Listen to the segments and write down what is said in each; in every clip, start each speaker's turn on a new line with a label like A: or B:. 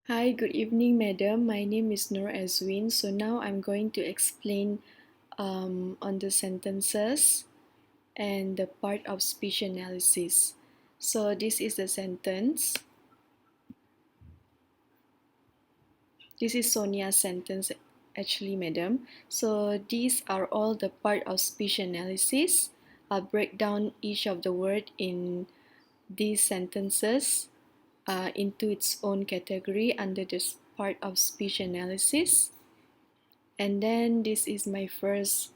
A: Hi, good evening, madam. My name is Nur Azwin. So now I'm going to explain on the sentences and the part of speech analysis. So this is the sentence. This is Sonia's sentence, actually, madam. So these are all the part of speech analysis. I'll break down each of the word in these sentences into its own category under this part of speech analysis. And then this is my first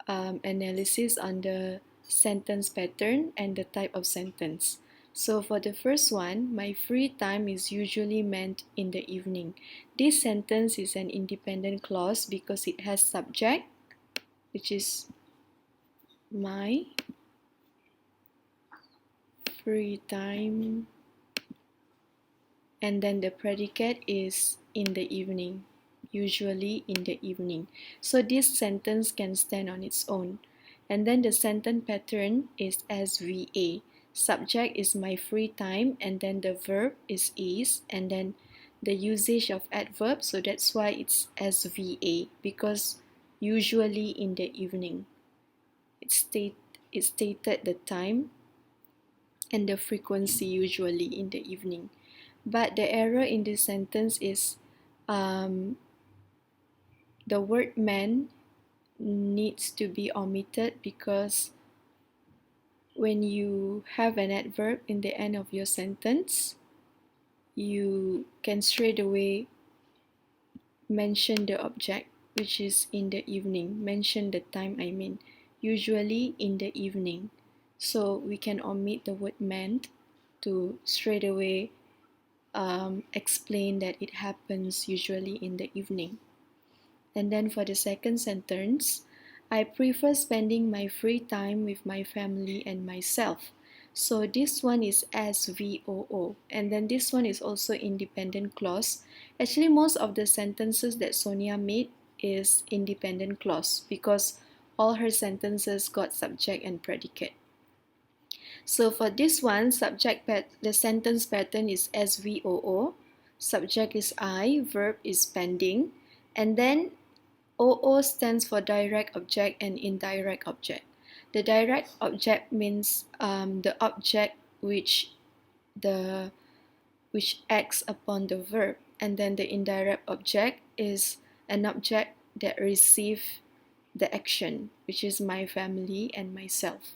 A: analysis on the sentence pattern and the type of sentence. So for the first one, my free time is usually meant in the evening. This sentence is an independent clause because it has subject, which is my free time, and then the predicate is in the evening, usually in the evening. So this sentence can stand on its own. And then the sentence pattern is SVA. Subject is my free time, and then the verb is, and then the usage of adverb, so that's why it's SVA, because usually in the evening. It stated the time and the frequency, usually in the evening. But the error in this sentence is um, the word man needs to be omitted because when you have an adverb in the end of your sentence, you can straight away mention the object, which is in the evening. Mention the time, I mean, usually in the evening. So we can omit the word meant to straight away explain that it happens usually in the evening. And then for the second sentence, I prefer spending my free time with my family and myself. So this one is SVOO. And then this one is also independent clause. Actually, most of the sentences that Sonia made is independent clause because all her sentences got subject and predicate. So for this one, the sentence pattern is SVOO. Subject is I, verb is spending, and then OO stands for direct object and indirect object. The direct object means the object the which acts upon the verb, and then the indirect object is an object that receives the action, which is my family and myself.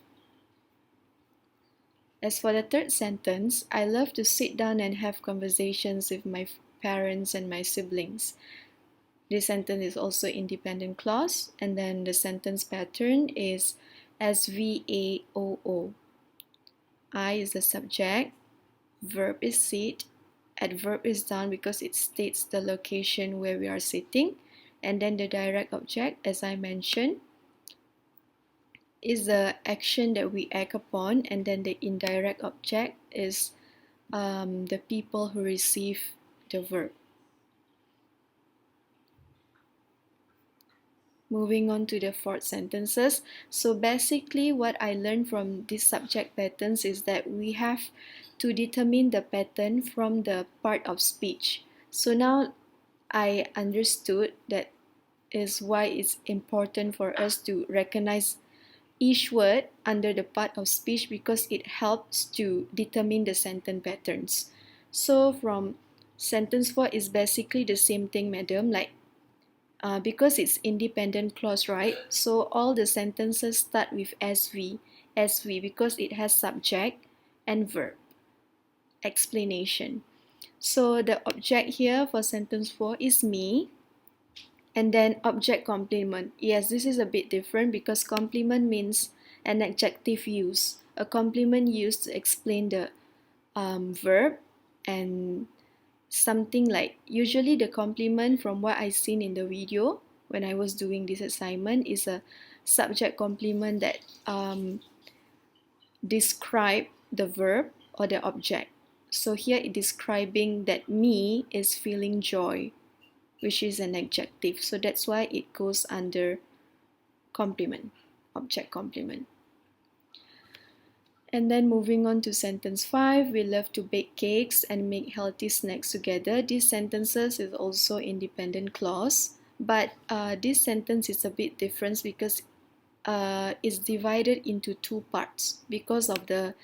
A: As for the third sentence, I love to sit down and have conversations with my parents and my siblings. This sentence is also independent clause, and then the sentence pattern is SVAOO. I is the subject, verb is sit, adverb is down because it states the location where we are sitting, and then the direct object, as I mentioned, is the action that we act upon, and then the indirect object is the people who receive the verb. Moving on to the fourth sentences. So basically what I learned from these subject patterns is that we have to determine the pattern from the part of speech. So now I understood that is why it's important for us to recognize each word under the part of speech because it helps to determine the sentence patterns. So from sentence 4 is basically the same thing, madam, like because it's independent clause, right? So all the sentences start with SV because it has subject and verb. Explanation. So the object here for sentence 4 is me, and then object complement. Yes, this is a bit different because complement means an adjective use. A complement used to explain the verb, and something like, usually the complement from what I seen in the video when I was doing this assignment is a subject complement that describe the verb or the object. So here it describing that me is feeling joy, which is an adjective. So that's why it goes under complement, object complement. And then moving on to sentence 5, we love to bake cakes and make healthy snacks together. These sentences is also independent clause, but this sentence is a bit different because it's divided into two parts because of the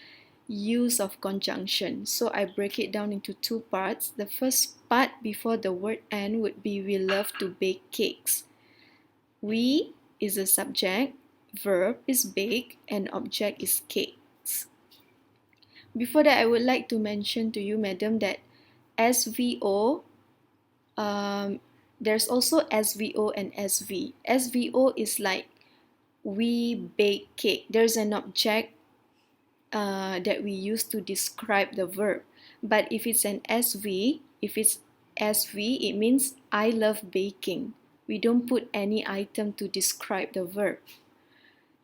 A: use of conjunction. So I break it down into two parts. The first part before the word and would be we love to bake cakes. We is a subject, verb is bake, and object is cakes. Before that, I would like to mention to you, madam, that SVO, there's also SVO and SV. SVO is like we bake cake. There's an object that we use to describe the verb. But if it's an SV, it means I love baking. We don't put any item to describe the verb.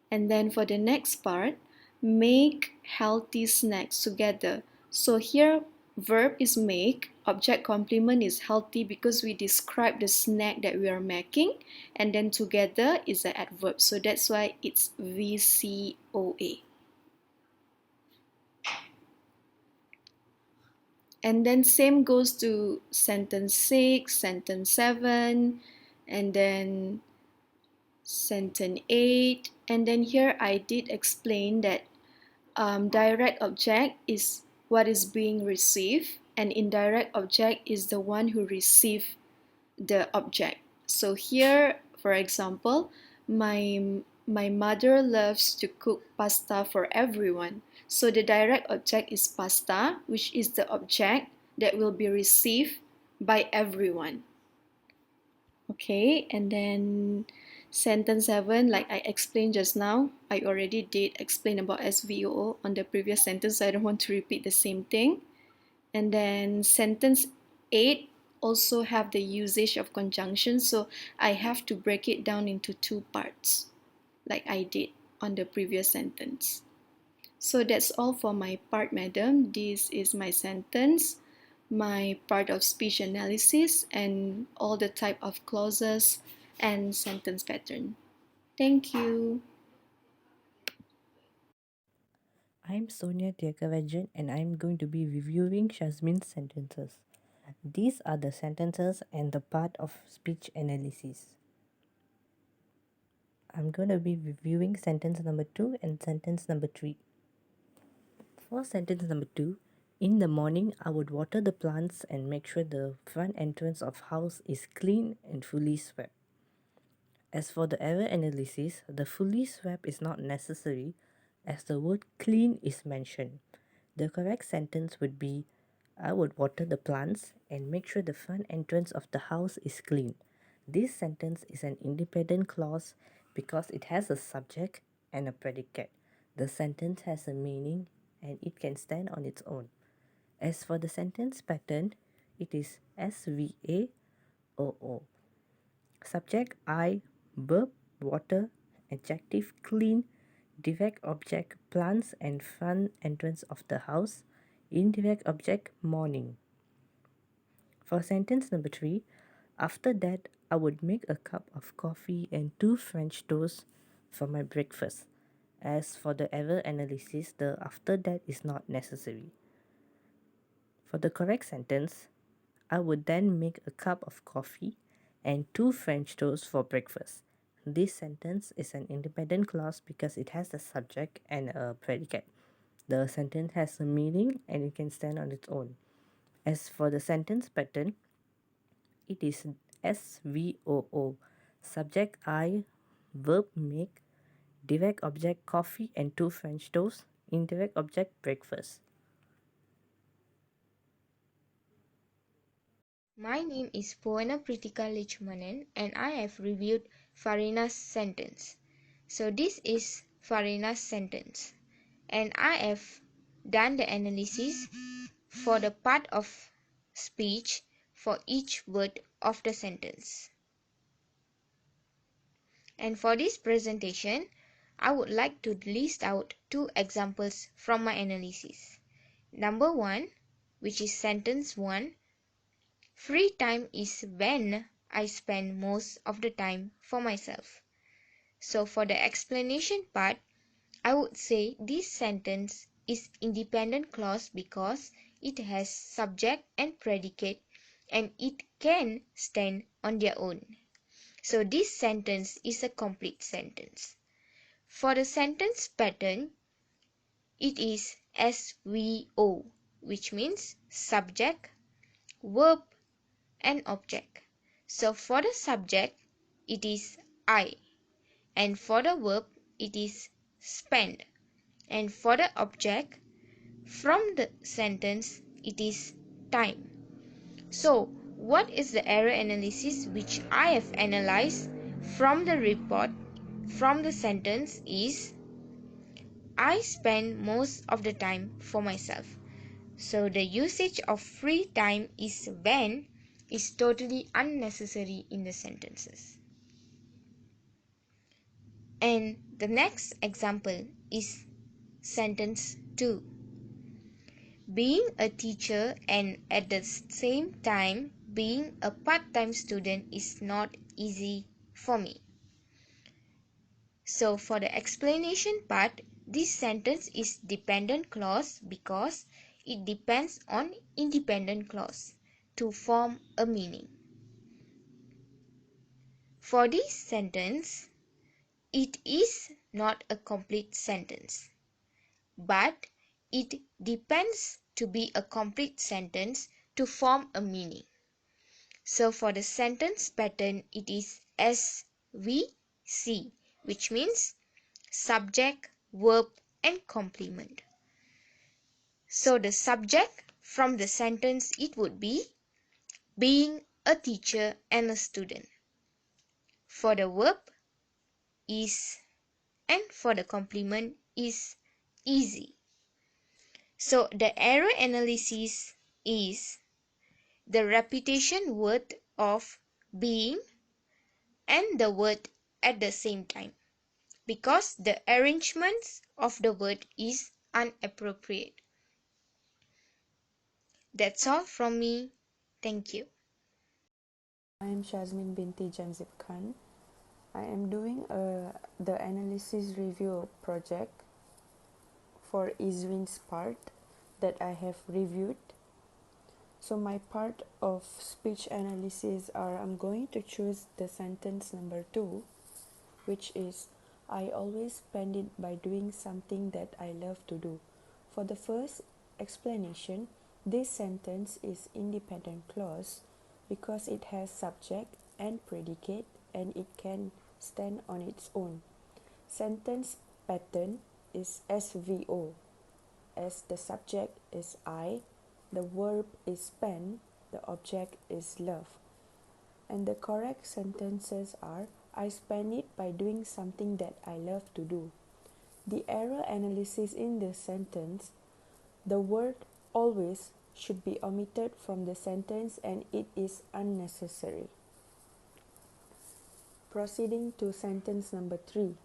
A: And then for the next part, make healthy snacks together. So here, verb is make, object complement is healthy because we describe the snack that we are making, and then together is an adverb. So that's why it's VCOA. And then same goes to sentence 6, sentence 7, and then sentence 8. And then here I did explain that direct object is what is being received, and indirect object is the one who receive the object. So here, for example, my mother loves to cook pasta for everyone. So the direct object is pasta, which is the object that will be received by everyone. Okay, and then sentence 7, like I explained just now, I already did explain about SVO on the previous sentence, so I don't want to repeat the same thing. And then sentence 8 also have the usage of conjunction, so I have to break it down into two parts, like I did on the previous sentence. So that's all for my part, madam. This is my sentence, my part of speech analysis, and all the type of clauses and sentence pattern. Thank you.
B: I'm Sonia Tiakavajan and I'm going to be reviewing Shazmin's sentences. These are the sentences and the part of speech analysis. I'm going to be reviewing sentence number 2 and sentence number 3. For sentence number 2, in the morning I would water the plants and make sure the front entrance of house is clean and fully swept. As for the error analysis, the fully swept is not necessary as the word clean is mentioned. The correct sentence would be I would water the plants and make sure the front entrance of the house is clean. This sentence is an independent clause because it has a subject and a predicate. The sentence has a meaning and it can stand on its own. As for the sentence pattern, it is SVAOO. Subject I, verb water, adjective clean, direct object plants and front entrance of the house, indirect object morning. For sentence number 3, after that I would make a cup of coffee and 2 French toast for my breakfast. As for the error analysis, the after that is not necessary. For the correct sentence, I would then make a cup of coffee and 2 French toast for breakfast. This sentence is an independent clause because it has a subject and a predicate. The sentence has a meaning and it can stand on its own. As for the sentence pattern, it is SVOO. Subject I, verb make, direct object coffee and 2 French toast, indirect object breakfast.
C: My name is Poena Pritika Lichmanan and I have reviewed Farina's sentence. So this is Farina's sentence and I have done the analysis for the part of speech for each word of the sentence. And for this presentation, I would like to list out two examples from my analysis. Number 1, which is sentence 1, free time is when I spend most of the time for myself. So for the explanation part, I would say this sentence is independent clause because it has subject and predicate and it can stand on their own. So this sentence is a complete sentence. For the sentence pattern, it is SVO, which means subject, verb, and object. So for the subject, it is I, and for the verb, it is spend, and for the object, from the sentence, it is time. So, what is the error analysis which I have analyzed from the report from the sentence is I spend most of the time for myself. So the usage of free time is when is totally unnecessary in the sentences. And the next example is sentence 2. Being a teacher and at the same time being a part-time student is not easy for me. So for the explanation part, this sentence is dependent clause because it depends on independent clause to form a meaning. For this sentence, it is not a complete sentence, but it depends to be a complete sentence to form a meaning. So for the sentence pattern, it is SVC, which means subject, verb, and complement. So the subject from the sentence, it would be being a teacher and a student. For the verb is, and for the complement is easy. So the error analysis is the repetition word of being and the word at the same time, because the arrangements of the word is inappropriate. That's all from me. Thank you.
A: I am Shazmin Binti Jamzib Khan. I am doing the analysis review project for Izwin's part that I have reviewed. So my part of speech analysis are I'm going to choose the sentence number 2, which is I always spend it by doing something that I love to do. For the first explanation, this sentence is independent clause because it has subject and predicate and it can stand on its own. Sentence pattern is SVO, as the subject is I, the verb is spend, the object is love. And the correct sentences are I spend it by doing something that I love to do. The error analysis in this sentence, the word always should be omitted from the sentence and it is unnecessary. Proceeding to sentence number 3.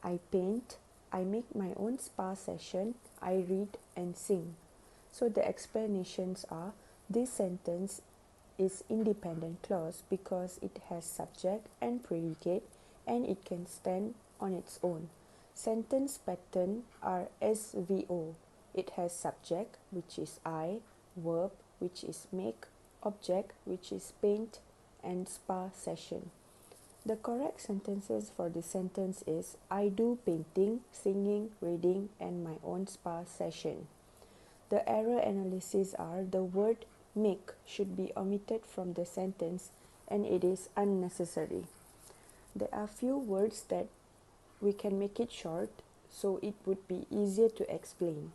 A: I paint, I make my own spa session, I read and sing. So the explanations are this sentence is independent clause because it has subject and predicate and it can stand on its own. Sentence pattern are SVO. It has subject, which is I, verb, which is make, object, which is paint, and spa session. The correct sentences for this sentence is I do painting, singing, reading, and my own spa session. The error analysis are the word make should be omitted from the sentence and it is unnecessary. There are few words that we can make it short so it would be easier to explain.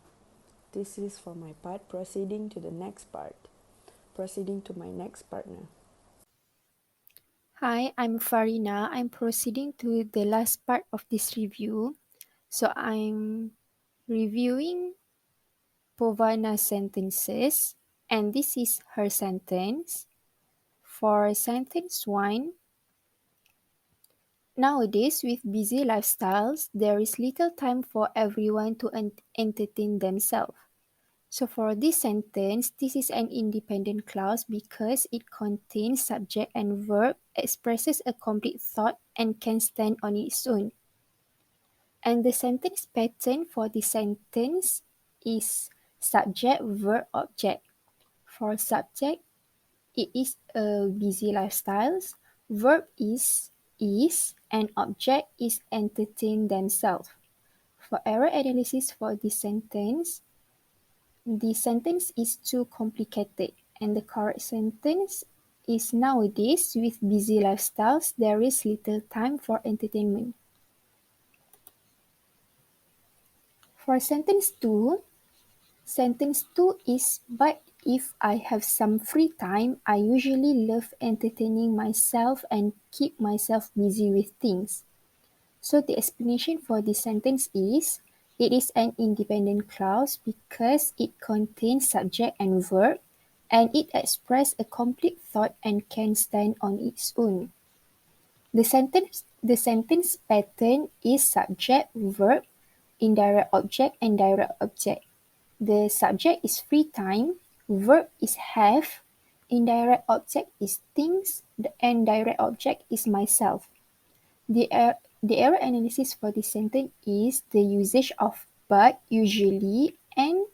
A: This is for my part. Proceeding to the next part. Proceeding to my next partner.
D: Hi, I'm Farina. I'm proceeding to the last part of this review. So I'm reviewing Povana's sentences, and this is her sentence. For sentence 1, nowadays with busy lifestyles, there is little time for everyone to entertain themselves. So for this sentence, this is an independent clause because it contains subject and verb, expresses a complete thought, and can stand on its own. And the sentence pattern for this sentence is subject, verb, object. For subject, it is a busy lifestyles. Verb is, and object is entertain themselves. For error analysis for this sentence, the sentence is too complicated, and the correct sentence is nowadays with busy lifestyles, there is little time for entertainment. For sentence 2 is but if I have some free time, I usually love entertaining myself and keep myself busy with things. So the explanation for this sentence is, it is an independent clause because it contains subject and verb, and it expresses a complete thought and can stand on its own. The sentence pattern is subject, verb, indirect object, and direct object. The subject is free time, verb is have, indirect object is things, and direct object is myself. The error analysis for this sentence is the usage of but, usually, and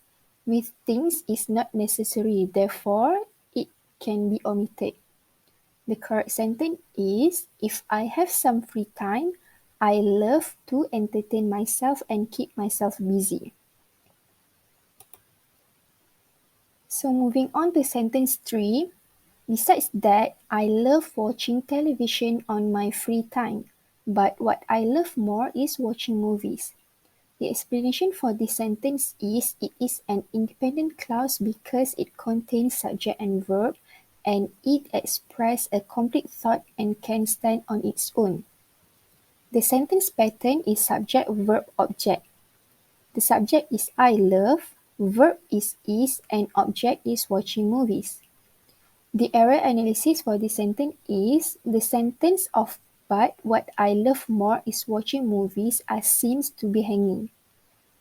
D: with things is not necessary, therefore it can be omitted. The correct sentence is, if I have some free time, I love to entertain myself and keep myself busy. So moving on to sentence 3, besides that, I love watching television on my free time, but what I love more is watching movies. The explanation for this sentence is, it is an independent clause because it contains subject and verb, and it expresses a complete thought and can stand on its own. The sentence pattern is subject, verb, object. The subject is I love, verb is, and object is watching movies. The error analysis for this sentence is, the sentence of but what I love more is watching movies seems to be hanging.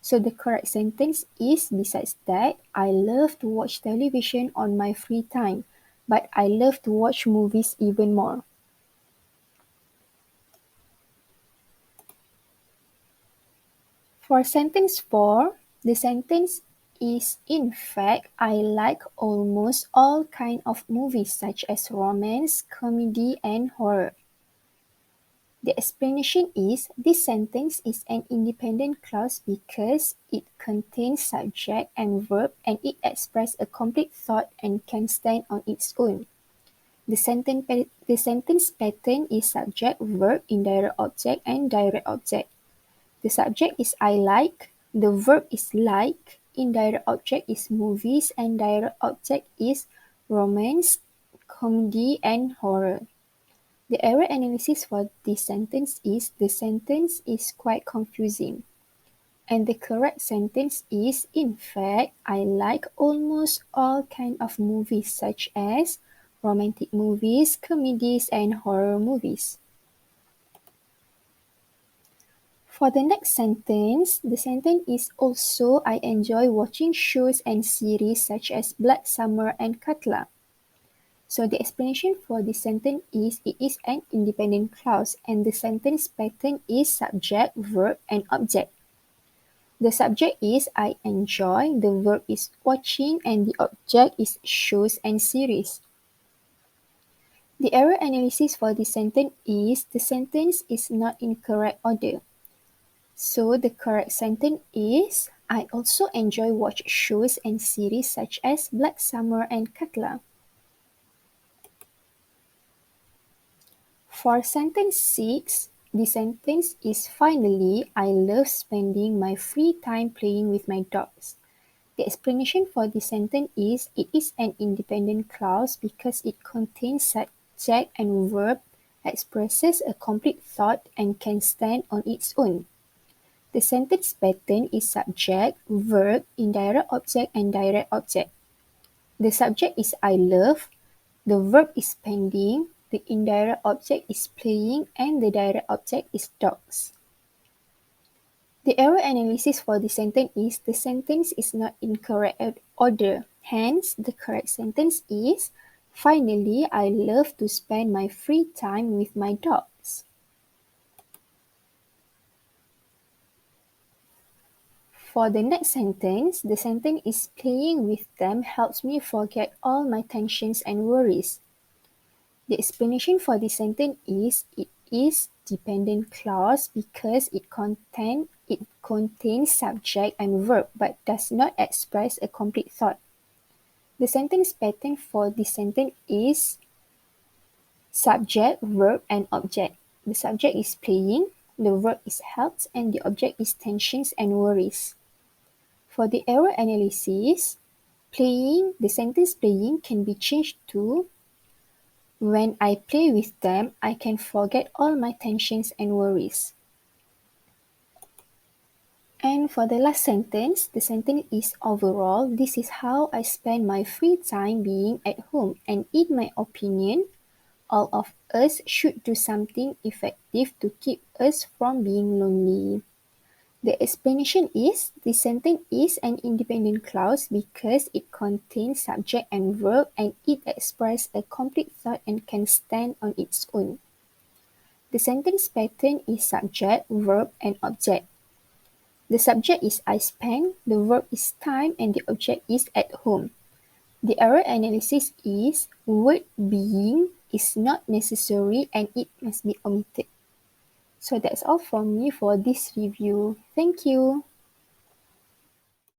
D: So the correct sentence is, besides that, I love to watch television on my free time, but I love to watch movies even more. For sentence 4, the sentence is, in fact, I like almost all kinds of movies such as romance, comedy, and horror. The explanation is, this sentence is an independent clause because it contains subject and verb, and it expresses a complete thought and can stand on its own. The sentence pattern is subject, verb, indirect object, and direct object. The subject is I like, the verb is like, indirect object is movies, and direct object is romance, comedy, and horror. The error analysis for this sentence is, the sentence is quite confusing. And the correct sentence is, in fact, I like almost all kinds of movies such as romantic movies, comedies, and horror movies. For the next sentence, the sentence is also, I enjoy watching shows and series such as Black Summer and Katla. So the explanation for this sentence is, it is an independent clause and the sentence pattern is subject, verb, and object. The subject is I enjoy, the verb is watching, and the object is shows and series. The error analysis for this sentence is, the sentence is not in correct order. So the correct sentence is, I also enjoy watch shows and series such as Black Summer and Katla. For sentence 6, the sentence is, finally, I love spending my free time playing with my dogs. The explanation for this sentence is, it is an independent clause because it contains subject and verb, expresses a complete thought, and can stand on its own. The sentence pattern is subject, verb, indirect object, and direct object. The subject is I love, the verb is spending, the indirect object is playing, and the direct object is dogs. The error analysis for the sentence is, the sentence is not in correct order. Hence, the correct sentence is, finally, I love to spend my free time with my dogs. For the next sentence, the sentence is playing with them helps me forget all my tensions and worries. The explanation for this sentence is it is dependent clause because it contains subject and verb but does not express a complete thought. The sentence pattern for this sentence is subject, verb, and object. The subject is playing, the verb is helps, and the object is tensions and worries. For the error analysis, the sentence playing can be changed to when I play with them, I can forget all my tensions and worries. And for the last sentence, the sentence is overall, this is how I spend my free time being at home. And in my opinion, all of us should do something effective to keep us from being lonely. The explanation is this sentence is an independent clause because it contains subject and verb and it expresses a complete thought and can stand on its own. The sentence pattern is subject, verb, and object. The subject is I spend, the verb is time, and the object is at home. The error analysis is word being is not necessary and it must be omitted. So that's all from me for this review. Thank you.